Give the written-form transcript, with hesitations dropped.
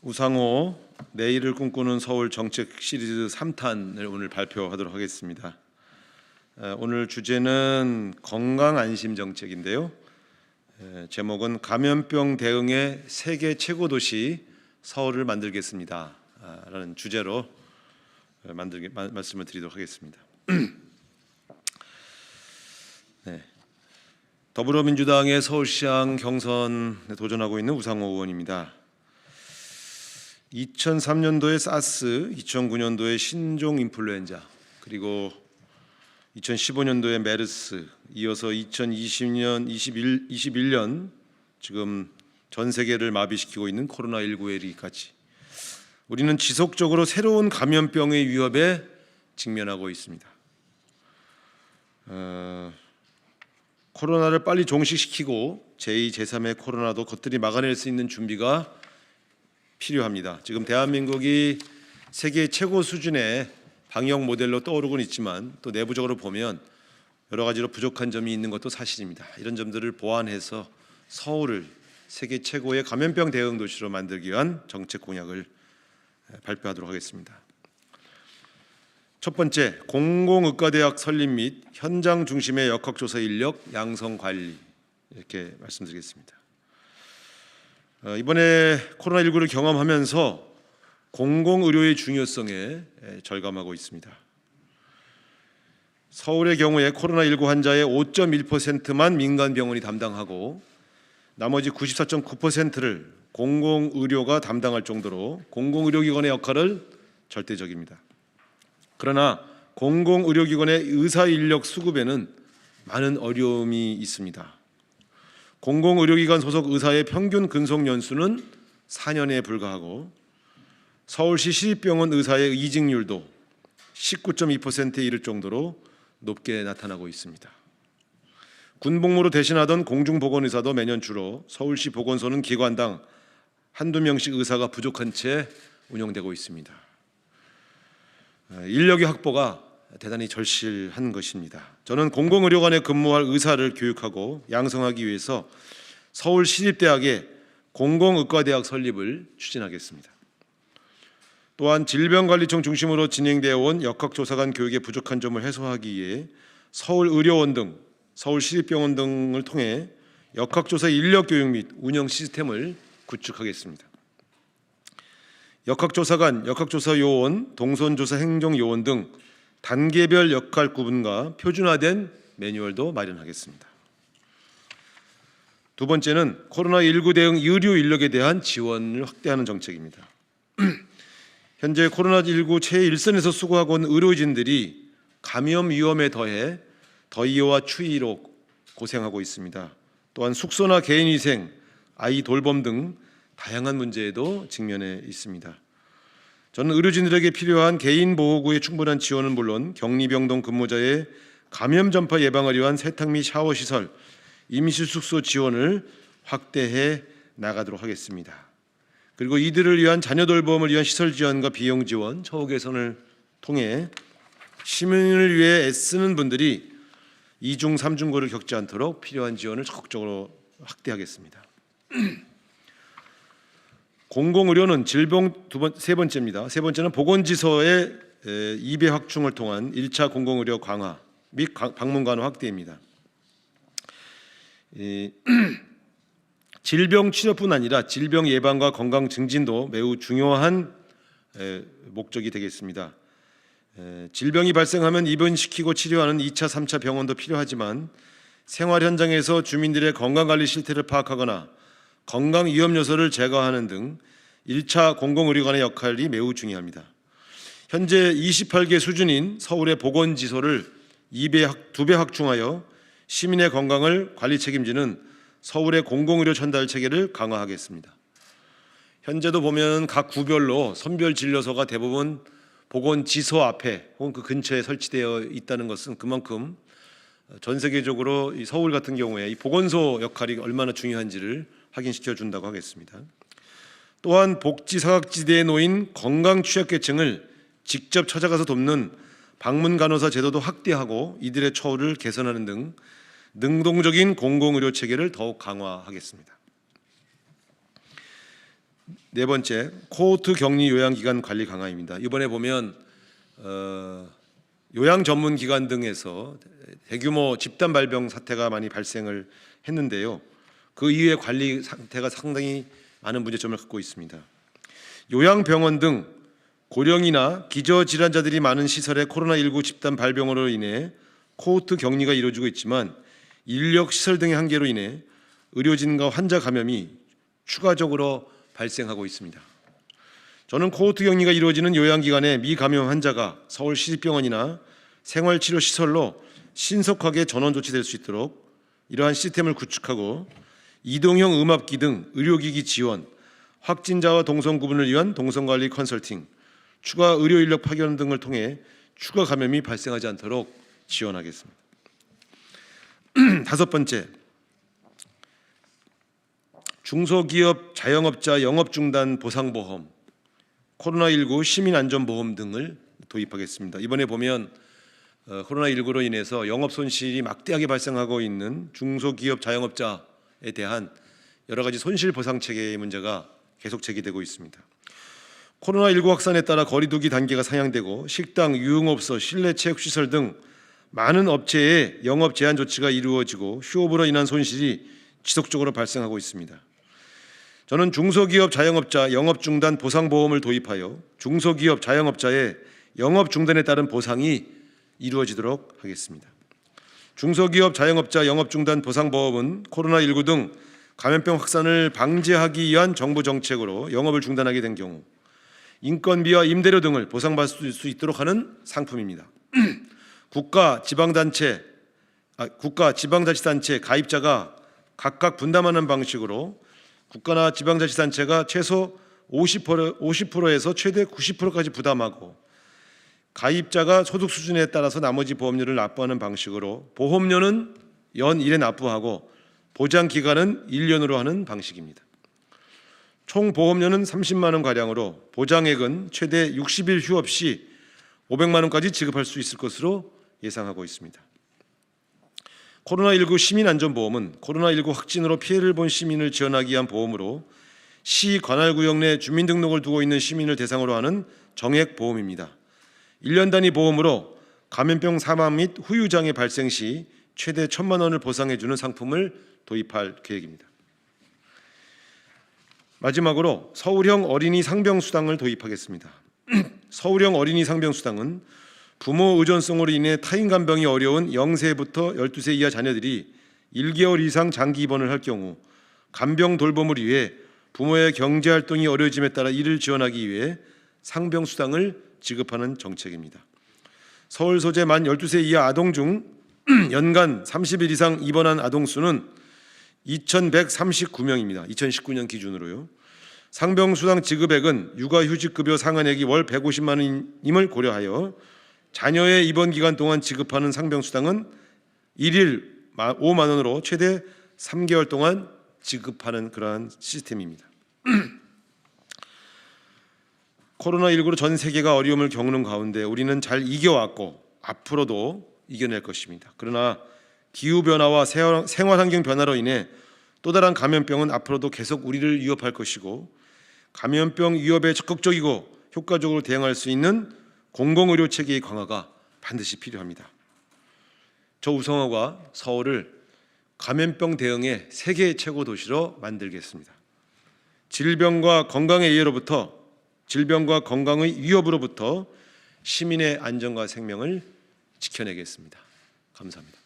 우상호 내일을 꿈꾸는 서울 정책 시리즈 3탄을 오늘 발표하도록 하겠습니다. 오늘 주제는 건강 안심 정책인데요. 제목은 감염병 대응의 세계 최고 도시 서울을 만들겠습니다 라는 주제로 말씀을 드리도록 하겠습니다. 네. 더불어민주당의 서울시장 경선에 도전하고 있는 우상호 의원입니다. 2003년도에 사스, 2009년도에 신종 인플루엔자, 그리고 2015년도에 메르스, 이어서 2020년, 21년 지금 전 세계를 마비시키고 있는 코로나19의 위기까지 우리는 지속적으로 새로운 감염병의 위협에 직면하고 있습니다. 코로나를 빨리 종식시키고 제2, 제3의 코로나도 겉들이 막아낼 수 있는 준비가 필요합니다. 지금 대한민국이 세계 최고 수준의 방역 모델로 떠오르곤 있지만 또 내부적으로 보면 여러 가지로 부족한 점이 있는 것도 사실입니다. 이런 점들을 보완해서 서울을 세계 최고의 감염병 대응 도시로 만들기 위한 정책 공약을 발표하도록 하겠습니다. 첫 번째, 공공의과대학 설립 및 현장 중심의 역학조사 인력 양성 관리, 이렇게 말씀드리겠습니다. 이번에 코로나19를 경험하면서 공공의료의 중요성에 절감하고 있습니다. 서울의 경우에 코로나19 환자의 5.1%만 민간병원이 담당하고 나머지 94.9%를 공공의료가 담당할 정도로 공공의료기관의 역할을 절대적입니다. 그러나 공공의료기관의 의사인력 수급에는 많은 어려움이 있습니다. 공공의료기관 소속 의사의 평균 근속 연수는 4년에 불과하고 서울시 시립병원 의사의 이직률도 19.2%에 이를 정도로 높게 나타나고 있습니다. 군복무로 대신하던 공중보건의사도 매년 줄어 서울시 보건소는 기관당 한두 명씩 의사가 부족한 채 운영되고 있습니다. 인력의 확보가 대단히 절실한 것입니다. 저는 공공의료관에 근무할 의사를 교육하고 양성하기 위해서 서울시립대학의 공공의과대학 설립을 추진하겠습니다. 또한 질병관리청 중심으로 진행되어 온 역학조사관 교육의 부족한 점을 해소하기 위해 서울의료원 등 서울시립병원 등을 통해 역학조사 인력교육 및 운영 시스템을 구축하겠습니다. 역학조사관, 역학조사요원, 동선조사 행정요원 등 단계별 역할 구분과 표준화된 매뉴얼도 마련하겠습니다. 두 번째는 코로나19 대응 의료 인력에 대한 지원을 확대하는 정책입니다. 현재 코로나19 최일선에서 수고하고 있는 의료진들이 감염 위험에 더해 더위와 추위로 고생하고 있습니다. 또한 숙소나 개인위생, 아이 돌봄 등 다양한 문제에도 직면해 있습니다. 저는 의료진들에게 필요한 개인보호구의 충분한 지원은 물론 격리병동 근무자의 감염 전파 예방을 위한 세탁 및 샤워 시설, 임시숙소 지원을 확대해 나가도록 하겠습니다. 그리고 이들을 위한 자녀 돌봄을 위한 시설 지원과 비용 지원, 처우 개선을 통해 시민을 위해 애쓰는 분들이 2중, 3중고를 겪지 않도록 필요한 지원을 적극적으로 확대하겠습니다. 공공의료는 세 번째입니다. 세 번째는 보건지소의 2배 확충을 통한 1차 공공의료 강화 및 방문 간호 확대입니다. 질병 치료뿐 아니라 질병 예방과 건강 증진도 매우 중요한 목적이 되겠습니다. 질병이 발생하면 입원시키고 치료하는 2차, 3차 병원도 필요하지만 생활 현장에서 주민들의 건강관리 실태를 파악하거나 건강 위험 요소를 제거하는 등 1차 공공의료관의 역할이 매우 중요합니다. 현재 28개 수준인 서울의 보건지소를 2배 확충하여 시민의 건강을 관리 책임지는 서울의 공공의료 전달 체계를 강화하겠습니다. 현재도 보면 각 구별로 선별진료소가 대부분 보건지소 앞에 혹은 그 근처에 설치되어 있다는 것은 그만큼 전 세계적으로 이 서울 같은 경우에 이 보건소 역할이 얼마나 중요한지를 확인시켜 준다고 하겠습니다. 또한 복지 사각지대에 놓인 건강 취약계층을 직접 찾아가서 돕는 방문 간호사 제도도 확대하고 이들의 처우를 개선하는 등 능동적인 공공의료 체계를 더욱 강화하겠습니다. 네 번째, 코호트 격리 요양기관 관리 강화입니다. 이번에 보면 요양 전문 기관 등에서 대규모 집단 발병 사태가 많이 발생을 했는데요. 그 이후에 관리 상태가 상당히 많은 문제점을 갖고 있습니다. 요양병원 등 고령이나 기저질환자들이 많은 시설의 코로나19 집단 발병으로 인해 코호트 격리가 이루어지고 있지만 인력 시설 등의 한계로 인해 의료진과 환자 감염이 추가적으로 발생하고 있습니다. 저는 코호트 격리가 이루어지는 요양기관의 미감염 환자가 서울시립병원이나 생활치료시설로 신속하게 전원 조치될 수 있도록 이러한 시스템을 구축하고 이동형 음압기 등 의료기기 지원, 확진자와 동선 구분을 위한 동선관리 컨설팅, 추가 의료 인력 파견 등을 통해 추가 감염이 발생하지 않도록 지원하겠습니다. 다섯 번째, 중소기업 자영업자 영업중단 보상보험, 코로나19 시민안전보험 등을 도입하겠습니다. 이번에 보면 코로나19로 인해서 영업 손실이 막대하게 발생하고 있는 중소기업 자영업자에 대한 여러 가지 손실 보상 체계의 문제가 계속 제기되고 있습니다. 코로나19 확산에 따라 거리두기 단계가 상향되고 식당, 유흥업소, 실내 체육시설 등 많은 업체의 영업 제한 조치가 이루어지고 휴업으로 인한 손실이 지속적으로 발생하고 있습니다. 저는 중소기업 자영업자 영업중단 보상보험을 도입하여 중소기업 자영업자의 영업중단에 따른 보상이 이루어지도록 하겠습니다. 중소기업 자영업자 영업중단 보상보험은 코로나19 등 감염병 확산을 방지하기 위한 정부 정책으로 영업을 중단하게 된 경우 인건비와 임대료 등을 보상받을 수 있도록 하는 상품입니다. 국가, 지방자치단체 가입자가 각각 분담하는 방식으로 국가나 지방자치단체가 최소 50%에서 최대 90%까지 부담하고 가입자가 소득 수준에 따라서 나머지 보험료를 납부하는 방식으로 보험료는 연 1회 납부하고 보장 기간은 1년으로 하는 방식입니다. 총 보험료는 30만 원 가량으로 보장액은 최대 60일 휴업 시 500만 원까지 지급할 수 있을 것으로 예상하고 있습니다. 코로나19 시민안전보험은 코로나19 확진으로 피해를 본 시민을 지원하기 위한 보험으로 시 관할구역 내 주민등록을 두고 있는 시민을 대상으로 하는 정액보험입니다. 1년 단위 보험으로 감염병 사망 및 후유장애 발생 시 최대 1,000만 원을 보상해 주는 상품을 도입할 계획입니다. 마지막으로 서울형 어린이 상병수당을 도입하겠습니다. 서울형 어린이 상병수당은 부모 의존성으로 인해 타인 간병이 어려운 0세부터 12세 이하 자녀들이 1개월 이상 장기 입원을 할 경우 간병 돌봄을 위해 부모의 경제활동이 어려워짐에 따라 이를 지원하기 위해 상병수당을 지급하는 정책입니다. 서울 소재 만 12세 이하 아동 중 연간 30일 이상 입원한 아동 수는 2,139명입니다. 2019년 기준으로요. 상병수당 지급액은 육아휴직급여 상한액이 월 150만 원임을 고려하여 자녀의 입원 기간 동안 지급하는 상병수당은 1일 5만 원으로 최대 3개월 동안 지급하는 그러한 시스템입니다. 코로나19로 전 세계가 어려움을 겪는 가운데 우리는 잘 이겨왔고 앞으로도 이겨낼 것입니다. 그러나 기후변화와 생활환경 변화로 인해 또 다른 감염병은 앞으로도 계속 우리를 위협할 것이고 감염병 위협에 적극적이고 효과적으로 대응할 수 있는 공공의료 체계의 강화가 반드시 필요합니다. 저 우성호가 서울을 감염병 대응의 세계 최고 도시로 만들겠습니다. 질병과 건강의 위협으로부터 시민의 안전과 생명을 지켜내겠습니다. 감사합니다.